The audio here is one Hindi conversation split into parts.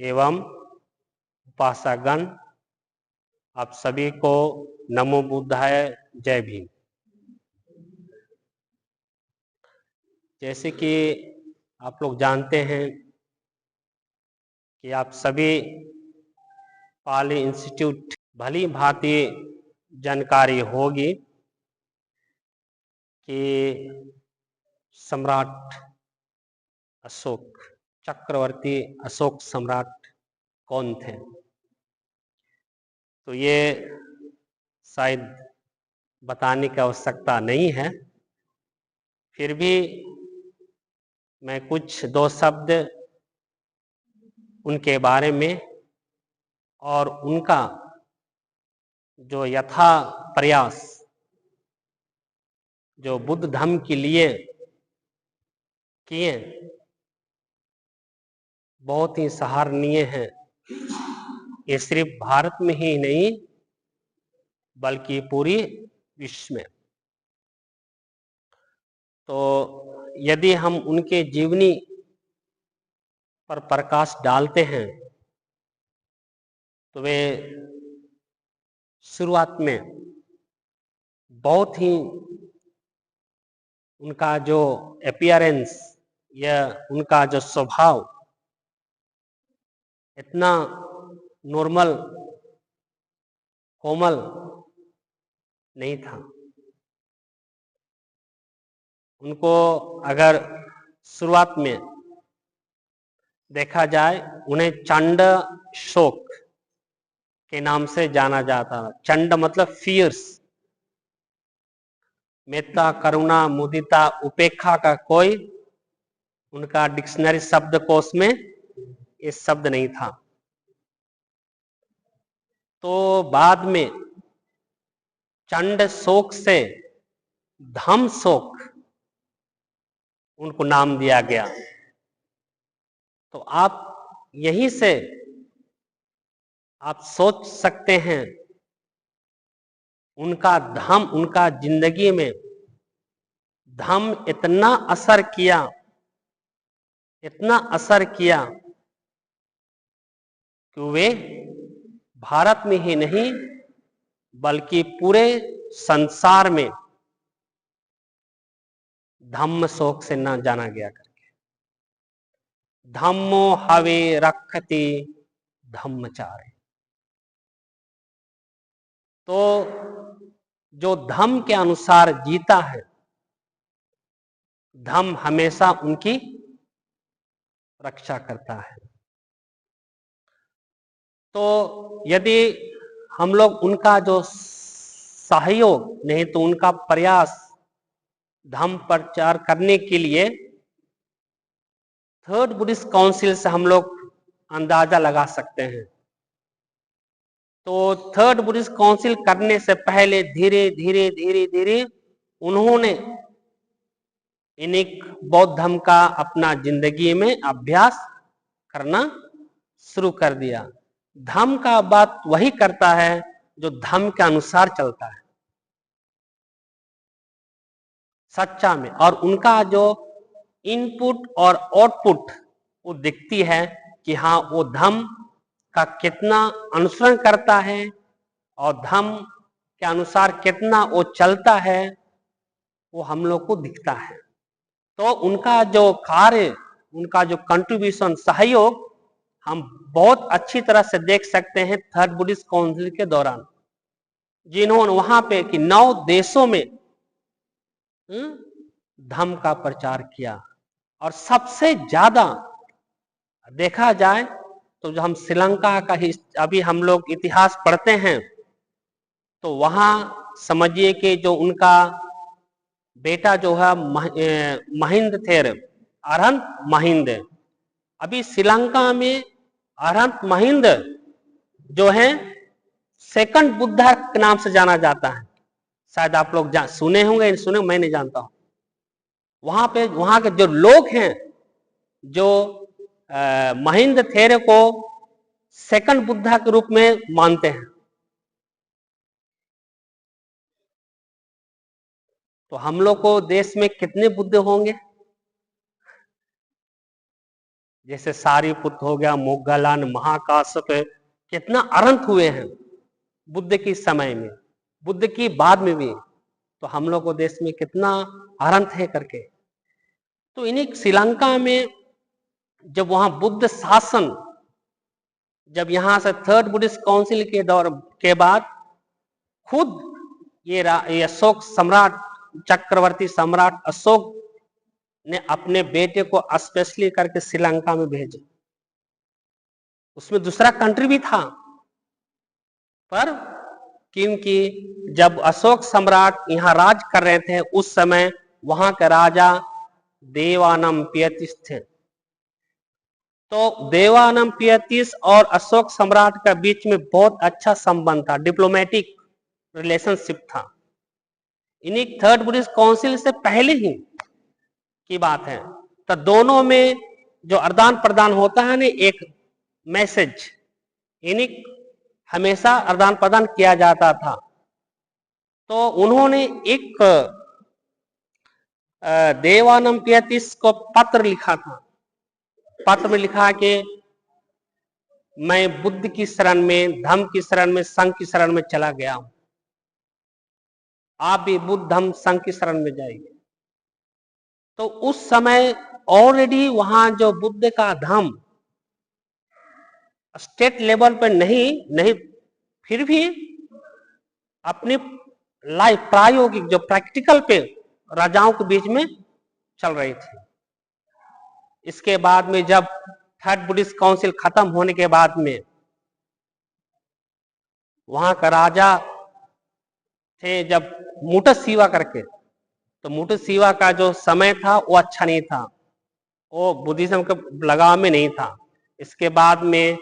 एवं उपासकगण, आप सभी को नमो बुद्धाय, जय भीम। जैसे कि आप लोग जानते हैं कि आप सभी पाली इंस्टीट्यूट भली भांति जानकारी होगी कि सम्राट अशोक, चक्रवर्ती अशोक सम्राट कौन थे। तो ये शायद बताने की आवश्यकता नहीं है, फिर भी मैं कुछ दो शब्द उनके बारे में और उनका जो यथा प्रयास जो बुद्ध धर्म के लिए किए, बहुत ही सराहनीय है। ये सिर्फ भारत में ही नहीं बल्कि पूरी विश्व में। तो यदि हम उनके जीवनी पर प्रकाश डालते हैं तो वे शुरुआत में बहुत ही उनका जो अपीयरेंस या उनका जो स्वभाव इतना नॉर्मल कोमल नहीं था। उनको अगर शुरुआत में देखा जाए, उन्हें चंड शोक के नाम से जाना जाता। चंड मतलब फियर्स, मेत्ता, करुणा, मुदिता, उपेक्षा का कोई उनका डिक्शनरी शब्दकोश में ये शब्द नहीं था। तो बाद में चंड शोक से धम्म शोक उनको नाम दिया गया। तो आप यहीं से आप सोच सकते हैं उनका धम्म, उनका जिंदगी में धम्म इतना असर किया, इतना असर किया कि वे भारत में ही नहीं बल्कि पूरे संसार में धम्म शोक से न जाना गया करके। धम्मो हवे रखति धम्मचारे। तो जो धम्म के अनुसार जीता है, धम्म हमेशा उनकी रक्षा करता है। तो यदि हम लोग उनका जो सहयोग नहीं तो उनका प्रयास धम्म प्रचार करने के लिए थर्ड बुद्धिस्ट काउंसिल से हम लोग अंदाजा लगा सकते हैं। तो थर्ड बुद्धिस्ट काउंसिल करने से पहले धीरे धीरे धीरे धीरे उन्होंने इन्हीं बौद्ध धर्म का अपना जिंदगी में अभ्यास करना शुरू कर दिया। धर्म का बात वही करता है जो धर्म के अनुसार चलता है सच्चा में, और उनका जो इनपुट और आउटपुट वो दिखती है कि हाँ वो धर्म का कितना अनुसरण करता है और धर्म के अनुसार कितना वो चलता है, वो हम लोग को दिखता है। तो उनका जो कार्य, उनका जो कंट्रीब्यूशन, सहयोग हम बहुत अच्छी तरह से देख सकते हैं थर्ड बुद्धिस्ट काउंसिल के दौरान, जिन्होंने वहां पे कि 9 देशों में धम्म का प्रचार किया। और सबसे ज्यादा देखा जाए तो जो हम श्रीलंका का अभी हम लोग इतिहास पढ़ते हैं तो वहां समझिए कि जो उनका बेटा जो है महिंद थेर, अरहंत महिंद, अभी श्रीलंका में अरहंत महिंद जो है सेकंड बुद्धा के नाम से जाना जाता है। शायद आप लोग सुने होंगे, सुने, मैं नहीं जानता हूं। वहां पे वहां के जो लोग हैं जो महिंद थेरे को सेकंड बुद्धा के रूप में मानते हैं। तो हम लोग को देश में कितने बुद्ध होंगे? जैसे सारीपुत्र हो गया, मोगलान, महाकाश्यप, कितना अरंत हुए हैं बुद्ध के समय में, बुद्ध की बाद में भी। तो हम लोग को देश में कितना अरंत है करके। तो इन्हीं श्रीलंका में जब वहां बुद्ध शासन, जब यहां से थर्ड बुद्धिस्ट काउंसिल के दौर के बाद खुद ये अशोक सम्राट, चक्रवर्ती सम्राट अशोक ने अपने बेटे को स्पेशली करके श्रीलंका में भेजा। उसमें दूसरा कंट्री भी था, पर क्योंकि जब अशोक सम्राट यहाँ राज कर रहे थे उस समय वहां के राजा देवानंपियतिस थे। तो देवानंपियतिस और अशोक सम्राट का बीच में बहुत अच्छा संबंध था, डिप्लोमेटिक रिलेशनशिप था। इन्हीं थर्ड बुद्धिस्ट काउंसिल से पहले ही की बात है। तो दोनों में जो आदान प्रदान होता है ना, एक मैसेज, यानी हमेशा आदान प्रदान किया जाता था। तो उन्होंने एक देवानंपियतिस को पत्र लिखा था। पत्र में लिखा कि मैं बुद्ध की शरण में, धम्म की शरण में, संघ की शरण में चला गया हूं, आप भी बुद्ध धम्म संघ की शरण में जाइए। तो उस समय ऑलरेडी वहां जो बुद्ध का धम्म स्टेट लेवल पर नहीं फिर भी अपनी लाइफ प्रायोगिक जो प्रैक्टिकल पे राजाओं के बीच में चल रही थी। इसके बाद में जब थर्ड बुद्धिस्ट काउंसिल खत्म होने के बाद में वहां का राजा थे जब मुटसिवा करके, तो मुटसिवा का जो समय था वो अच्छा नहीं था, वो बुद्धिज्म के लगाव में नहीं था। इसके बाद में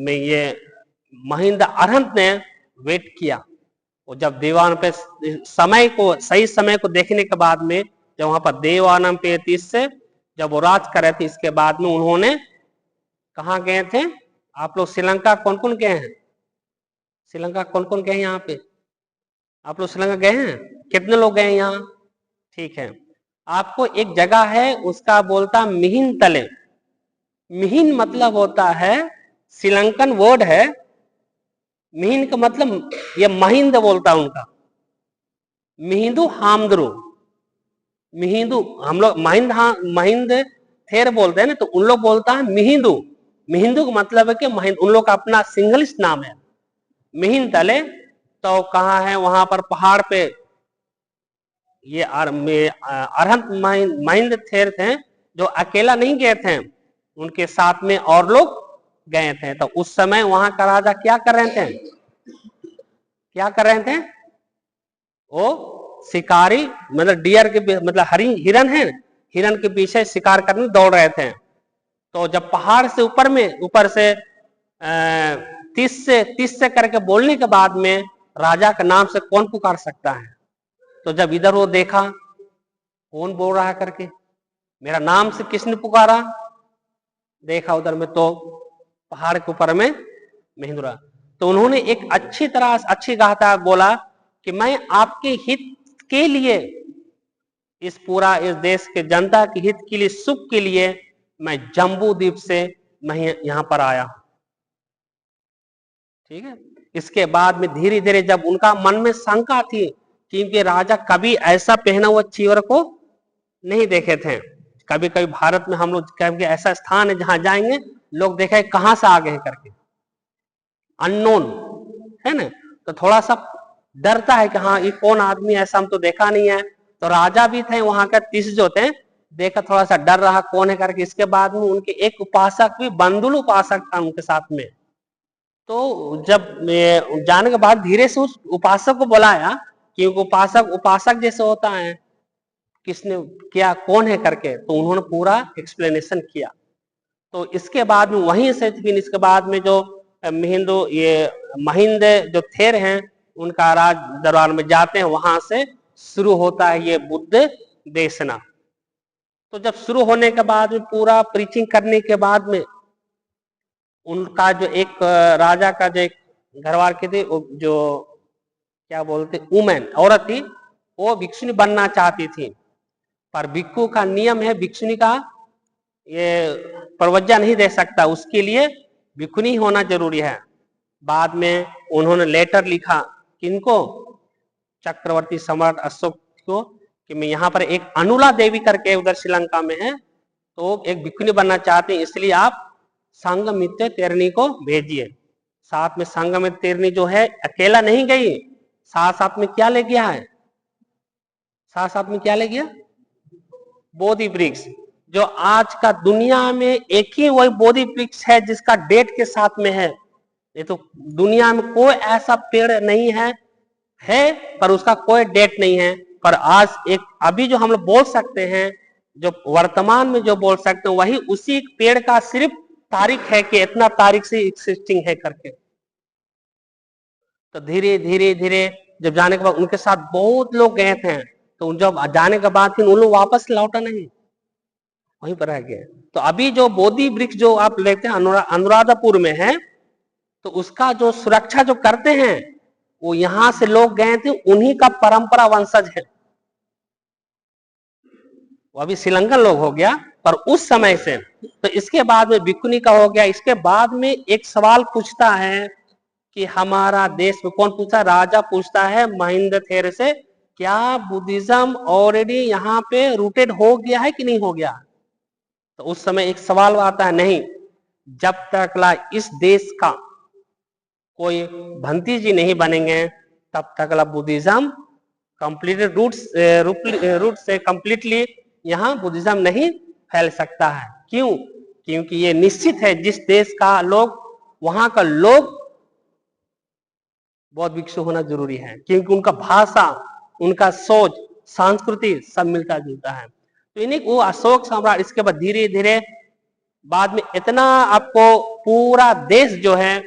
ये महिंद अरहंत ने वेट किया, और जब देवान पे समय को, सही समय को देखने के बाद में जब वहां पर देवानंपियतिस से जब वो राज कर रहे थे, इसके बाद में उन्होंने कहाँ गए थे? आप लोग श्रीलंका कौन कौन गए हैं? श्रीलंका कौन कौन गए हैं यहाँ पे? आप लोग श्रीलंका गए हैं? कितने लोग गए हैं यहाँ? ठीक है, आपको एक जगह है उसका बोलता मिहिन तले। मिहिन मतलब होता है, श्रीलंकन वर्ड है, मिहिन का मतलब ये महिंद बोलता है उनका, मिहिंदू हामदरू, मिहिंदू हम लोग महिंद थेर बोलते हैं ना, तो उन लोग बोलता है मिहिंदू। मिहिंदू का मतलब है कि महिंद, उन लोग का अपना सिंगलिस्ट नाम है मिहिन तले। तो कहाँ है? वहां पर पहाड़ पे ये अरहंत महिंद थेर थे, जो अकेला नहीं गए थे, उनके साथ में और लोग गए थे। तो उस समय वहां का राजा क्या कर रहे थे? क्या कर रहे थे? वो शिकारी, मतलब डियर के, मतलब हिरन है, हिरन के पीछे शिकार करने दौड़ रहे थे। तो जब पहाड़ से ऊपर से 30 से करके बोलने के बाद में राजा के नाम से कौन पुकार सकता है? तो जब इधर वो देखा कौन बोल रहा है करके, मेरा नाम से किसने पुकारा, देखा उधर में तो पहाड़ के ऊपर में महिंद्रा। तो उन्होंने एक अच्छी तरह अच्छी गाथा बोला कि मैं आपके हित के लिए, इस देश के जनता के हित के लिए, सुख के लिए मैं जम्बू द्वीप से मैं यहां पर आया हूं। ठीक है, इसके बाद में धीरे धीरे जब उनका मन में शंका थी, क्योंकि राजा कभी ऐसा पहना हुआ चीवर को नहीं देखे थे। कभी कभी भारत में हम लोग कहेंगे ऐसा स्थान है जहां जाएंगे लोग देखे कहां से आ गए करके, अननोन है ना, तो थोड़ा सा डरता है कि हाँ ये कौन आदमी, ऐसा हम तो देखा नहीं है। तो राजा भी थे वहां का 30 जो थे, देखा थोड़ा सा डर रहा कौन है करके। इसके बाद में उनके एक उपासक भी, बंदुल उपासक था उनके साथ में। तो जब जाने के बाद धीरे से उस उपासक को बुलाया, क्योंकि उपासक जैसे होता है, किसने क्या, कौन है करके, तो उन्होंने पूरा एक्सप्लेनेशन किया। तो इसके बाद में वहीं से फिर इसके बाद में जो महिंद जो थेर हैं, उनका राज दरबार में जाते हैं, वहां से शुरू होता है ये बुद्ध देशना। तो जब शुरू होने के बाद में पूरा प्रीचिंग करने के बाद में उनका जो एक राजा का जो एक घरवार की थी, जो क्या बोलते वुमेन, औरत थी, वो भिक्षुनी बनना चाहती थी। पर भिक्षु का नियम है, भिक्षुनी का ये प्रवज्ञा नहीं दे सकता, उसके लिए भिक्षुनी होना जरूरी है। बाद में उन्होंने लेटर लिखा किनको, चक्रवर्ती सम्राट अशोक को, कि मैं यहाँ पर एक अनुला देवी करके उधर श्रीलंका में है, तो एक भिक्षुनी बनना चाहते हैं, इसलिए आप संघमित्रा तेरनी को भेजिए। साथ में संघमित्रा तेरनी जो है अकेला नहीं गई, साथ साथ में क्या ले गया है, साथ साथ में क्या ले गया, बोधि वृक्ष। जो आज का दुनिया में एक ही वही बोधि वृक्ष है जिसका डेट के साथ में है। ये तो दुनिया में कोई ऐसा पेड़ नहीं है पर उसका कोई डेट नहीं है। पर आज एक अभी जो हम लोग बोल सकते हैं, जो वर्तमान में जो बोल सकते हैं, वही उसी पेड़ का सिर्फ तारीख है कि इतना तारीख से एग्जिस्टिंग है करके। तो धीरे धीरे धीरे जब जाने के बाद उनके साथ बहुत लोग गए थे, तो जब जाने के बाद फिर उन लोग वापस लौटा नहीं, वहीं पर रह गए। तो अभी जो बोधि वृक्ष जो आप लेते हैं अनुराधापुर में है, तो उसका जो सुरक्षा जो करते हैं वो यहाँ से लोग गए थे, उन्हीं का परंपरा वंशज है। वो अभी श्रीलंकन लोग हो गया, पर उस समय से। तो इसके बाद में भिक्षुनी का हो गया। इसके बाद में एक सवाल पूछता है कि हमारा देश में कौन पूछता, राजा पूछता है महेंद्र थेर से, क्या बुद्धिज्म ऑलरेडी यहाँ पे रूटेड हो गया है कि नहीं हो गया। तो उस समय एक सवाल आता है, नहीं, जब तक इस देश का कोई भंती जी नहीं बनेंगे तब तक बुद्धिज्म कंप्लीटेड रूट से कंप्लीटली यहाँ बुद्धिज्म नहीं फैल सकता है। क्यों? क्योंकि ये निश्चित है जिस देश का लोग, वहां का लोग बौद्ध भिक्षु होना जरूरी है, क्योंकि उनका भाषा, उनका सोच, संस्कृति सब मिलता जुलता है। तो इन्हीं वो अशोक सम्राट, इसके बाद धीरे धीरे बाद में इतना आपको पूरा देश जो है